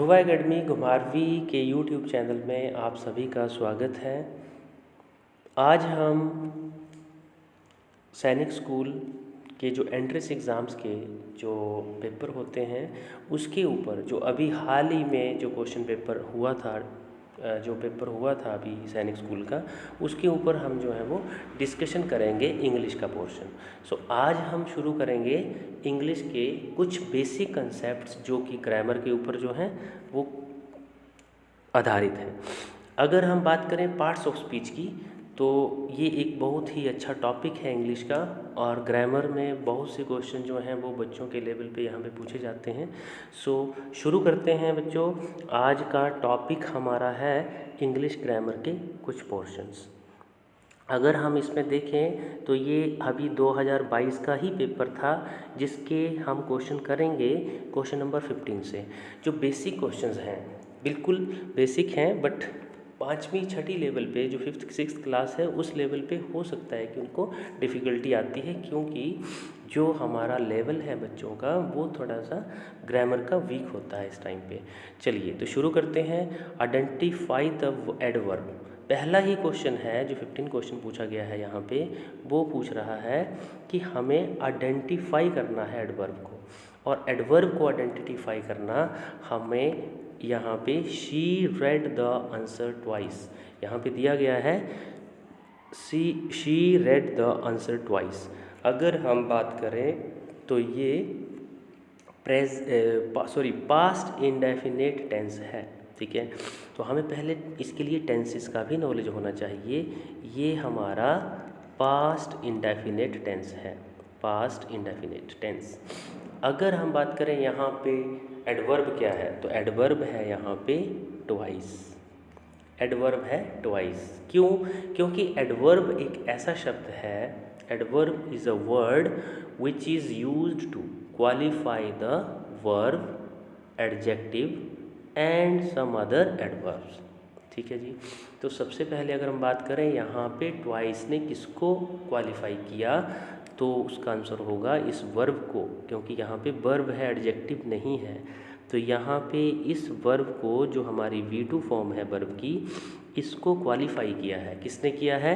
Dhruva academy घुमारवी के YouTube channel में आप सभी का स्वागत है। आज हम सैनिक स्कूल के जो एंट्रेंस एग्ज़ाम्स के जो पेपर होते हैं उसके ऊपर जो अभी हाल ही में जो क्वेश्चन पेपर हुआ था अभी सैनिक स्कूल का, उसके ऊपर हम जो है वो डिस्कशन करेंगे इंग्लिश का पोर्शन। सो आज हम शुरू करेंगे इंग्लिश के कुछ बेसिक कंसेप्ट्स जो कि ग्रामर के ऊपर जो हैं वो आधारित हैं। अगर हम बात करें पार्ट्स ऑफ स्पीच की, तो ये एक बहुत ही अच्छा टॉपिक है इंग्लिश का, और ग्रामर में बहुत से क्वेश्चन जो हैं वो बच्चों के लेवल पे यहाँ पे पूछे जाते हैं। सो शुरू करते हैं बच्चों। आज का टॉपिक हमारा है इंग्लिश ग्रामर के कुछ पोर्शंस। अगर हम इसमें देखें तो ये अभी 2022 का ही पेपर था, जिसके हम क्वेश्चन करेंगे क्वेश्चन नंबर 15 से। जो बेसिक क्वेश्चंस हैं बिल्कुल बेसिक हैं, बट 5वीं 6ठी लेवल पे जो 5th 6th क्लास है उस लेवल पे हो सकता है कि उनको डिफ़िकल्टी आती है, क्योंकि जो हमारा लेवल है बच्चों का वो थोड़ा सा ग्रामर का वीक होता है इस टाइम पे। चलिए तो शुरू करते हैं। Identify the adverb. पहला ही क्वेश्चन है जो 15 क्वेश्चन पूछा गया है यहाँ पे, वो पूछ रहा है कि हमें आइडेंटिफाई करना है एडवर्ब को, और एडवर्ब को आइडेंटिफाई करना हमें यहाँ पे she read the answer twice, यहाँ पे दिया गया है she read the answer twice. अगर हम बात करें तो ये पास्ट इंडेफिनिट टेंस है, ठीक है। तो हमें पहले इसके लिए टेंसेस का भी नॉलेज होना चाहिए। ये हमारा पास्ट इंडेफिनिट टेंस है, पास्ट इंडेफिनिट टेंस। अगर हम बात करें यहाँ पे एडवर्ब क्या है, तो एडवर्ब है यहाँ पे ट्वाइस। एडवर्ब है ट्वाइस। क्यों? क्योंकि एडवर्ब एक ऐसा शब्द है, adverb is a word which is used to qualify the verb, adjective and some other adverbs, ठीक है जी। तो सबसे पहले अगर हम बात करें यहाँ पे ट्वाइस ने किसको क्वालिफाई किया, तो उसका आंसर होगा इस वर्ब को, क्योंकि यहाँ पे वर्ब है, एडजेक्टिव नहीं है। तो यहाँ पे इस वर्ब को, जो हमारी V2 फॉर्म है वर्ब की, इसको क्वालिफाई किया है। किसने किया है?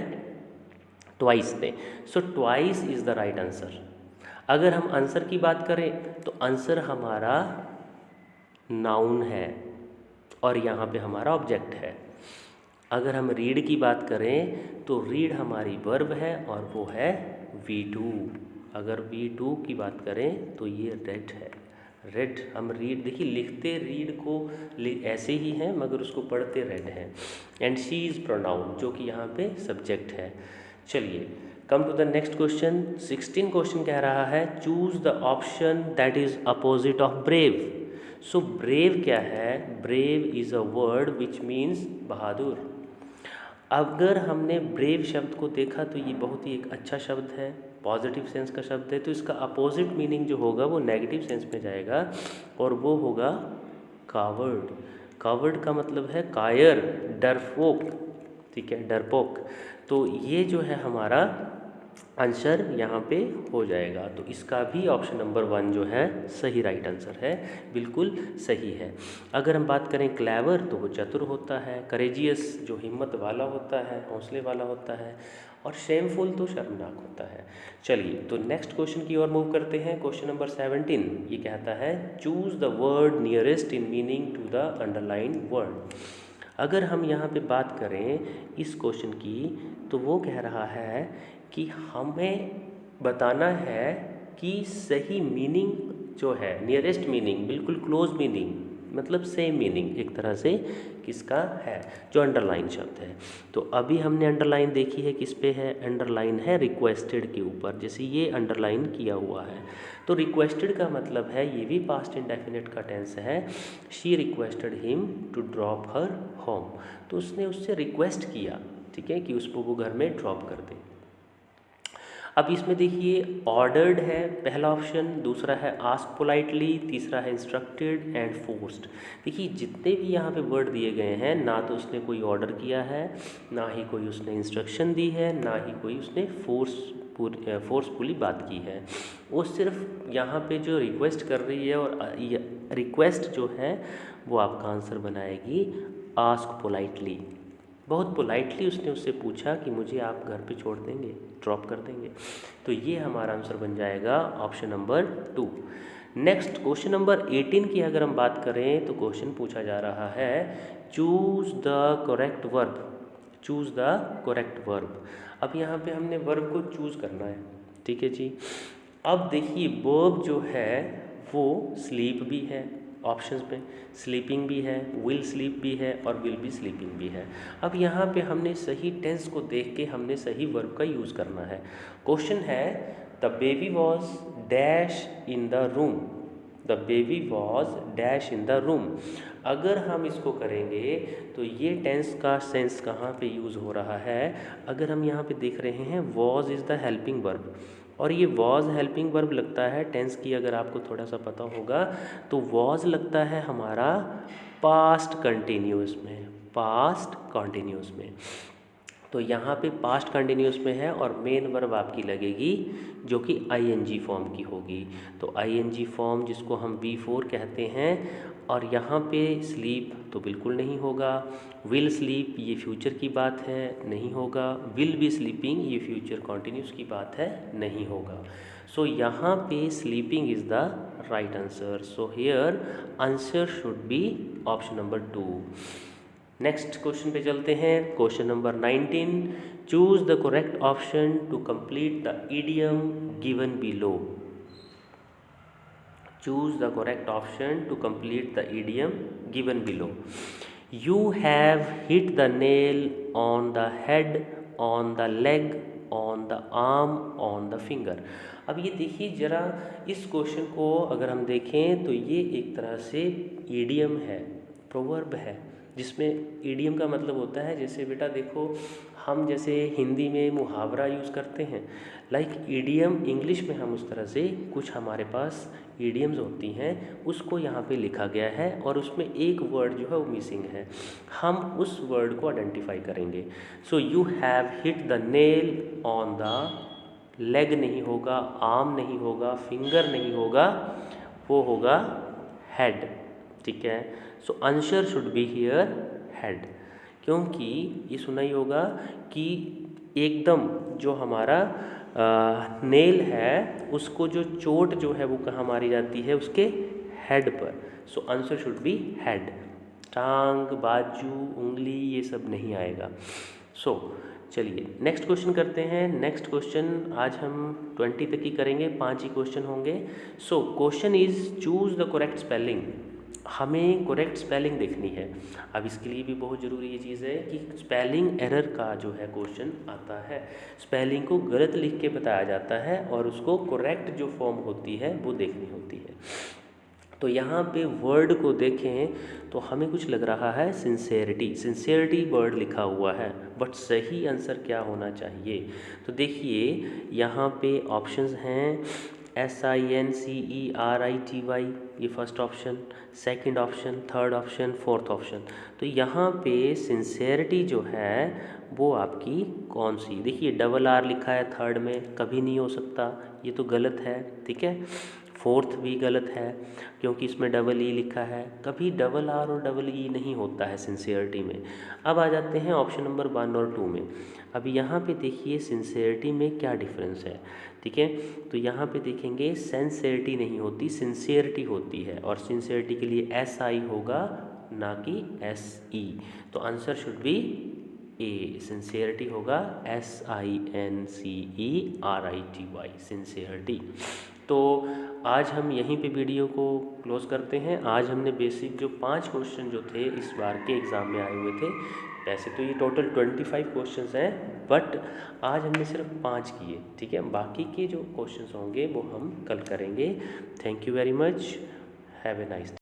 ट्वाइस ने। So twice is the right answer. अगर हम आंसर की बात करें तो आंसर हमारा नाउन है और यहाँ पे हमारा ऑब्जेक्ट है। अगर हम रीड की बात करें तो रीड हमारी वर्ब है और वो है V2। अगर V2 की बात करें तो ये रेड है। रेड, हम रीड, देखिए लिखते रीड को ऐसे ही हैं मगर उसको पढ़ते रेड है। एंड शी इज़ प्रोनाउन, जो कि यहाँ पे सब्जेक्ट है। चलिए come to the next question. 16 question कह रहा है choose the option that is opposite of brave. So brave क्या है? Brave is a word which means बहादुर। अगर हमने ब्रेव शब्द को देखा तो ये बहुत ही एक अच्छा शब्द है, पॉजिटिव सेंस का शब्द है। तो इसका अपोजिट मीनिंग जो होगा वो नेगेटिव सेंस में जाएगा, और वो होगा कावर्ड। कावर्ड का मतलब है कायर, डरपोक, ठीक है, डरपोक। तो ये जो है हमारा आंसर यहाँ पे हो जाएगा। तो इसका भी ऑप्शन नंबर 1 जो है सही राइट आंसर है, बिल्कुल सही है। अगर हम बात करें क्लेवर, तो वो चतुर होता है। करेजियस जो हिम्मत वाला होता है, हौसले वाला होता है। और शेमफुल तो शर्मनाक होता है। चलिए तो नेक्स्ट क्वेश्चन की ओर मूव करते हैं। क्वेश्चन नंबर 17 ये कहता है choose the word nearest in meaning to the underline word. अगर हम यहाँ पे बात करें इस क्वेश्चन की, तो वो कह रहा है कि हमें बताना है कि सही मीनिंग जो है, नियरेस्ट मीनिंग, बिल्कुल क्लोज मीनिंग, मतलब सेम मीनिंग एक तरह से किसका है, जो अंडरलाइन शब्द है। तो अभी हमने अंडरलाइन देखी है, किस पे है? अंडरलाइन है रिक्वेस्टेड के ऊपर, जैसे ये अंडरलाइन किया हुआ है। तो रिक्वेस्टेड का मतलब है, ये भी पास्ट इंडेफिनिट का टेंस है। She requested him to drop her home. तो उसने उससे रिक्वेस्ट किया, ठीक है, कि उसको वो घर में ड्रॉप कर दे। अब इसमें देखिए ऑर्डर्ड है पहला ऑप्शन, दूसरा है आस्क पोलाइटली, तीसरा है इंस्ट्रक्टेड एंड फोर्स्ड। देखिए जितने भी यहाँ पे वर्ड दिए गए हैं, ना तो उसने कोई ऑर्डर किया है, ना ही कोई उसने इंस्ट्रक्शन दी है, ना ही कोई उसने फोर्सफुली बात की है। वो सिर्फ यहाँ पे जो रिक्वेस्ट कर रही है और रिक्वेस्ट जो है वो आपका आंसर बनाएगी आस्क पोलाइटली। बहुत पोलाइटली उसने उससे पूछा कि मुझे आप घर पे छोड़ देंगे, ड्रॉप कर देंगे। तो ये हमारा आंसर बन जाएगा option number 2। Next question number 18 की अगर हम बात करें तो क्वेश्चन पूछा जा रहा है choose the correct verb. Choose the correct verb. अब यहाँ पे हमने वर्ब को चूज़ करना है, ठीक है जी। अब देखिए वर्ब जो है वो स्लीप भी है, ऑप्शंस पे स्लीपिंग भी है, विल स्लीप भी है और विल बी स्लीपिंग भी है। अब यहाँ पे हमने सही टेंस को देख के हमने सही वर्ब का यूज़ करना है। क्वेश्चन है the baby was dash in the room. The baby was dash in the room. अगर हम इसको करेंगे तो ये टेंस का सेंस कहाँ पे यूज़ हो रहा है? अगर हम यहाँ पे देख रहे हैं was is the helping verb, और ये वॉज हेल्पिंग वर्ब लगता है टेंस की अगर आपको थोड़ा सा पता होगा तो वॉज लगता है हमारा पास्ट कंटिन्यूस में, पास्ट कंटिन्यूस में। तो यहाँ पे पास्ट कंटिन्यूस में है और मेन वर्ब आपकी लगेगी जो कि आईएनजी फॉर्म की होगी। तो आईएनजी फॉर्म जिसको हम V4 कहते हैं, और यहाँ पे स्लीप तो बिल्कुल नहीं होगा। विल स्लीप ये फ्यूचर की बात है, नहीं होगा। विल बी स्लीपिंग ये फ्यूचर कॉन्टिन्यूस की बात है, नहीं होगा। सो यहाँ पे sleeping is the right answer. So here answer should be option number 2। Next question पे चलते हैं। Question number 19, choose the correct option to complete the idiom given below. Choose the correct option to complete the idiom given below. You have hit the nail on the head, on the leg, on the arm, on the finger. अब ये देखिए ज़रा इस question को अगर हम देखें तो ये एक तरह से इडियम है, प्रोवर्ब है, जिसमें इडियम का मतलब होता है जैसे बेटा देखो हम जैसे हिंदी में मुहावरा यूज़ करते हैं, लाइक इडियम इंग्लिश में हम उस तरह से कुछ हमारे पास इडियम्स होती हैं उसको यहाँ पे लिखा गया है और उसमें एक वर्ड जो है वो मिसिंग है। हम उस वर्ड को आइडेंटिफाई करेंगे। So you have hit the nail on the leg नहीं होगा, आर्म नहीं होगा, फिंगर नहीं होगा, वो होगा हेड, ठीक है। So answer should be here head, क्योंकि ये सुना ही होगा कि एकदम जो हमारा नेल है उसको जो चोट जो है वो कहाँ मारी जाती है, उसके हेड पर। So answer should be head. टांग, बाजू, उंगली ये सब नहीं आएगा। सो चलिए नेक्स्ट क्वेश्चन करते हैं। नेक्स्ट क्वेश्चन आज हम 20 तक ही करेंगे, 5 ही क्वेश्चन होंगे। So question is choose the correct spelling. हमें करेक्ट स्पेलिंग देखनी है। अब इसके लिए भी बहुत ज़रूरी ये चीज़ है कि स्पेलिंग एरर का जो है क्वेश्चन आता है, स्पेलिंग को गलत लिख के बताया जाता है और उसको करेक्ट जो फॉर्म होती है वो देखनी होती है। तो यहाँ पे वर्ड को देखें तो हमें कुछ लग रहा है सिंसेरिटी, सिंसेरिटी वर्ड लिखा हुआ है, बट सही आंसर क्या होना चाहिए? तो देखिए यहाँ पे ऑप्शंस हैं SINCERITY, ये first option, second option, third option, fourth option. तो यहाँ पे सिंसेरिटी जो है वो आपकी कौन सी? देखिए डबल R लिखा है थर्ड में, कभी नहीं हो सकता, ये तो गलत है, ठीक है। फोर्थ भी गलत है क्योंकि इसमें डबल E लिखा है, कभी डबल R और डबल E नहीं होता है सिंसेरिटी में। अब आ जाते हैं ऑप्शन नंबर 1 और 2 में। अब यहाँ पे देखिए सिंसेरिटी में क्या डिफरेंस है, ठीक है। तो यहाँ पे देखेंगे सिंसेरिटी नहीं होती, सिंसेरिटी होती है, और सिंसेरिटी के लिए SI होगा ना कि SE। तो answer should B A, sincerity होगा SINCERITY, सिंसेरिटी। तो आज हम यहीं पे वीडियो को क्लोज़ करते हैं। आज हमने बेसिक जो 5 क्वेश्चन जो थे इस बार के एग्ज़ाम में आए हुए थे, वैसे तो ये टोटल 25 क्वेश्चंस हैं, बट आज हमने सिर्फ 5 किए, ठीक है। बाकी के जो क्वेश्चंस होंगे वो हम कल करेंगे। Thank you very much, have a nice day.